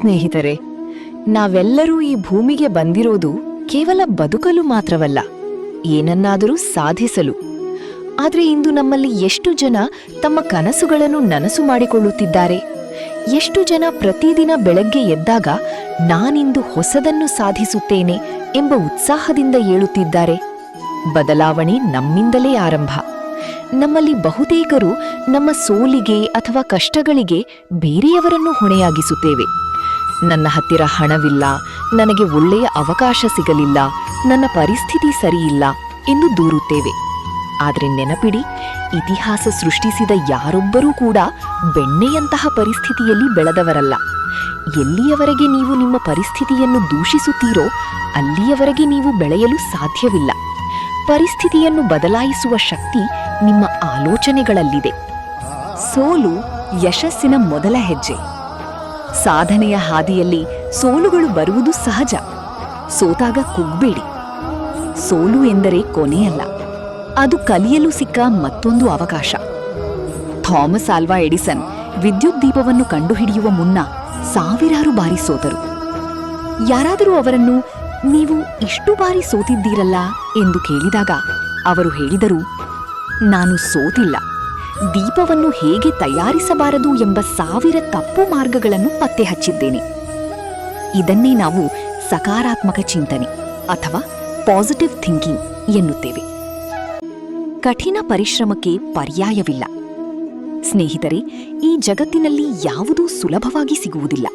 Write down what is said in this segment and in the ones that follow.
ಸ್ನೇಹಿತರೆ, ನಾವೆಲ್ಲರೂ ಈ ಭೂಮಿಗೆ ಬಂದಿರೋದು ಕೇವಲ ಬದುಕಲು ಮಾತ್ರವಲ್ಲ, ಏನನ್ನಾದರೂ ಸಾಧಿಸಲು. ಆದರೆ ಇಂದು ನಮ್ಮಲ್ಲಿ ಎಷ್ಟು ಜನ ತಮ್ಮ ಕನಸುಗಳನ್ನು ನನಸು ಮಾಡಿಕೊಳ್ಳುತ್ತಿದ್ದಾರೆ? ಎಷ್ಟು ಜನ ಪ್ರತಿದಿನ ಬೆಳಗ್ಗೆ ಎದ್ದಾಗ ನಾನಿಂದು ಹೊಸದನ್ನು ಸಾಧಿಸುತ್ತೇನೆ ಎಂಬ ಉತ್ಸಾಹದಿಂದ ಏಳುತ್ತಿದ್ದಾರೆ? ಬದಲಾವಣೆ ನಮ್ಮಿಂದಲೇ ಆರಂಭ. ನಮ್ಮಲ್ಲಿ ಬಹುತೇಕರು ನಮ್ಮ ಸೋಲಿಗೆ ಅಥವಾ ಕಷ್ಟಗಳಿಗೆ ಬೇರೆಯವರನ್ನು ಹೊಣೆಯಾಗಿಸುತ್ತೇವೆ. ನನ್ನ ಹತ್ತಿರ ಹಣವಿಲ್ಲ, ನನಗೆ ಒಳ್ಳೆಯ ಅವಕಾಶ ಸಿಗಲಿಲ್ಲ, ನನ್ನ ಪರಿಸ್ಥಿತಿ ಸರಿಯಿಲ್ಲ ಎಂದು ದೂರುತ್ತೇವೆ. ಆದರೆ ನೆನಪಿಡಿ, ಇತಿಹಾಸ ಸೃಷ್ಟಿಸಿದ ಯಾರೊಬ್ಬರೂ ಕೂಡ ಬೆಣ್ಣೆಯಂತಹ ಪರಿಸ್ಥಿತಿಯಲ್ಲಿ ಬೆಳೆದವರಲ್ಲ. ಎಲ್ಲಿಯವರೆಗೆ ನೀವು ನಿಮ್ಮ ಪರಿಸ್ಥಿತಿಯನ್ನು ದೂಷಿಸುತ್ತೀರೋ ಅಲ್ಲಿಯವರೆಗೆ ನೀವು ಬೆಳೆಯಲು ಸಾಧ್ಯವಿಲ್ಲ. ಪರಿಸ್ಥಿತಿಯನ್ನು ಬದಲಾಯಿಸುವ ಶಕ್ತಿ ನಿಮ್ಮ ಆಲೋಚನೆಗಳಲ್ಲಿದೆ. ಸೋಲು ಯಶಸ್ಸಿನ ಮೊದಲ ಹೆಜ್ಜೆ. ಸಾಧನೆಯ ಹಾದಿಯಲ್ಲಿ ಸೋಲುಗಳು ಬರುವುದು ಸಹಜ. ಸೋತಾಗ ಕುಗ್ಬೇಡಿ. ಸೋಲು ಎಂದರೆ ಕೊನೆಯಲ್ಲ, ಅದು ಕಲಿಯಲು ಸಿಕ್ಕ ಮತ್ತೊಂದು ಅವಕಾಶ. ಥಾಮಸ್ ಆಲ್ವಾ ಎಡಿಸನ್ ವಿದ್ಯುತ್ ದೀಪವನ್ನು ಕಂಡುಹಿಡಿಯುವ ಮುನ್ನ ಸಾವಿರಾರು ಬಾರಿ ಸೋತರು. ಯಾರಾದರೂ ಅವರನ್ನು ನೀವು ಇಷ್ಟು ಬಾರಿ ಸೋತಿದ್ದೀರಲ್ಲ ಎಂದು ಕೇಳಿದಾಗ ಅವರು ಹೇಳಿದರು, ನಾನು ಸೋತಿಲ್ಲ, ದೀಪವನ್ನು ಹೇಗೆ ತಯಾರಿಸಬಾರದು ಎಂಬ 1000 ತಪ್ಪು ಮಾರ್ಗಗಳನ್ನು ಪತ್ತೆ ಹಚ್ಚಿದ್ದೇನೆ. ಇದನ್ನೇ ನಾವು ಸಕಾರಾತ್ಮಕ ಚಿಂತನೆ ಅಥವಾ ಪಾಸಿಟಿವ್ ಥಿಂಕಿಂಗ್ ಎನ್ನುತ್ತೇವೆ. ಕಠಿಣ ಪರಿಶ್ರಮಕ್ಕೆ ಪರ್ಯಾಯವಿಲ್ಲ. ಸ್ನೇಹಿತರೆ, ಈ ಜಗತ್ತಿನಲ್ಲಿ ಯಾವುದೂ ಸುಲಭವಾಗಿ ಸಿಗುವುದಿಲ್ಲ.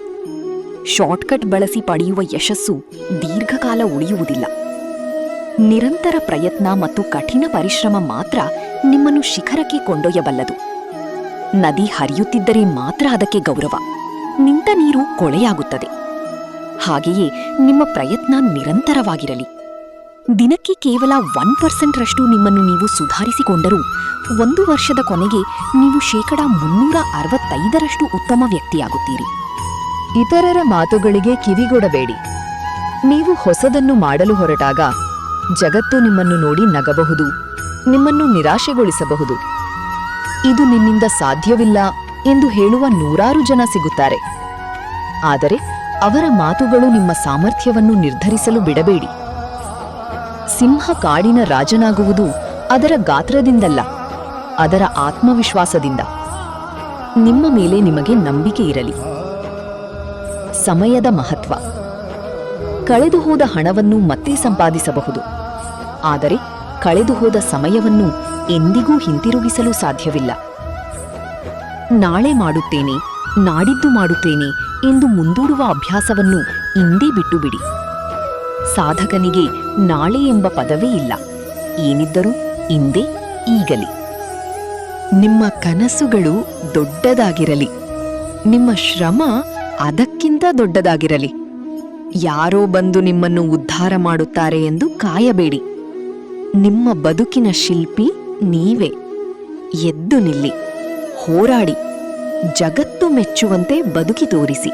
ಶಾರ್ಟ್ಕಟ್ ಬಳಸಿ ಪಡೆಯುವ ಯಶಸ್ಸು ದೀರ್ಘಕಾಲ ಉಳಿಯುವುದಿಲ್ಲ. ನಿರಂತರ ಪ್ರಯತ್ನ ಮತ್ತು ಕಠಿಣ ಪರಿಶ್ರಮ ಮಾತ್ರ ನಿಮ್ಮನ್ನು ಶಿಖರಕ್ಕೆ ಕೊಂಡೊಯ್ಯಬಲ್ಲದು. ನದಿ ಹರಿಯುತ್ತಿದ್ದರೆ ಮಾತ್ರ ಅದಕ್ಕೆ ಗೌರವ. ನಿಂತ ನೀರು ಕೊಳೆಯಾಗುತ್ತದೆ. ಹಾಗೆಯೇ ನಿಮ್ಮ ಪ್ರಯತ್ನ ನಿರಂತರವಾಗಿರಲಿ. ದಿನಕ್ಕೆ ಕೇವಲ 1% ನಿಮ್ಮನ್ನು ನೀವು ಸುಧಾರಿಸಿಕೊಂಡರೂ 1 ವರ್ಷದ ಕೊನೆಗೆ ನೀವು 365% ಉತ್ತಮ ವ್ಯಕ್ತಿಯಾಗುತ್ತೀರಿ. ಇತರರ ಮಾತುಗಳಿಗೆ ಕಿವಿಗೊಡಬೇಡಿ. ನೀವು ಹೊಸದನ್ನು ಮಾಡಲು ಹೊರಟಾಗ ಜಗತ್ತು ನಿಮ್ಮನ್ನು ನೋಡಿ ನಗಬಹುದು, ನಿಮ್ಮನ್ನು ನಿರಾಶೆಗೊಳಿಸಬಹುದು. ಇದು ನಿನ್ನಿಂದ ಸಾಧ್ಯವಿಲ್ಲ ಎಂದು ಹೇಳುವ 100 ಜನ ಸಿಗುತ್ತಾರೆ. ಆದರೆ ಅವರ ಮಾತುಗಳು ನಿಮ್ಮ ಸಾಮರ್ಥ್ಯವನ್ನು ನಿರ್ಧರಿಸಲು ಬಿಡಬೇಡಿ. ಸಿಂಹ ಕಾಡಿನ ರಾಜನಾಗುವುದು ಅದರ ಗಾತ್ರದಿಂದಲ್ಲ, ಅದರ ಆತ್ಮವಿಶ್ವಾಸದಿಂದ. ನಿಮ್ಮ ಮೇಲೆ ನಿಮಗೆ ನಂಬಿಕೆ ಇರಲಿ. ಸಮಯದ ಮಹತ್ವ. ಕಳೆದುಹೋದ ಹಣವನ್ನು ಮತ್ತೆ ಸಂಪಾದಿಸಬಹುದು, ಆದರೆ ಕಳೆದುಹೋದ ಸಮಯವನ್ನು ಎಂದಿಗೂ ಹಿಂತಿರುಗಿಸಲು ಸಾಧ್ಯವಿಲ್ಲ. ನಾಳೆ ಮಾಡುತ್ತೇನೆ, ನಾಡಿದ್ದು ಮಾಡುತ್ತೇನೆ ಎಂದು ಮುಂದೂಡುವ ಅಭ್ಯಾಸವನ್ನು ಇಂದೇ ಬಿಟ್ಟುಬಿಡಿ. ಸಾಧಕನಿಗೆ ನಾಳೆ ಎಂಬ ಪದವೇ ಇಲ್ಲ. ಏನಿದ್ದರೂ ಇಂದೇ, ಈಗಲೇ. ನಿಮ್ಮ ಕನಸುಗಳು ದೊಡ್ಡದಾಗಿರಲಿ. ನಿಮ್ಮ ಶ್ರಮ ಅದಕ್ಕಿಂತ ದೊಡ್ಡದಾಗಿರಲಿ. ಯಾರೋ ಬಂದು ನಿಮ್ಮನ್ನು ಉದ್ಧಾರ ಮಾಡುತ್ತಾರೆ ಎಂದು ಕಾಯಬೇಡಿ. ನಿಮ್ಮ ಬದುಕಿನ ಶಿಲ್ಪಿ ನೀವೇ. ಎದ್ದು ನಿಲ್ಲಿ, ಹೋರಾಡಿ, ಜಗತ್ತು ಮೆಚ್ಚುವಂತೆ ಬದುಕಿ ತೋರಿಸಿ.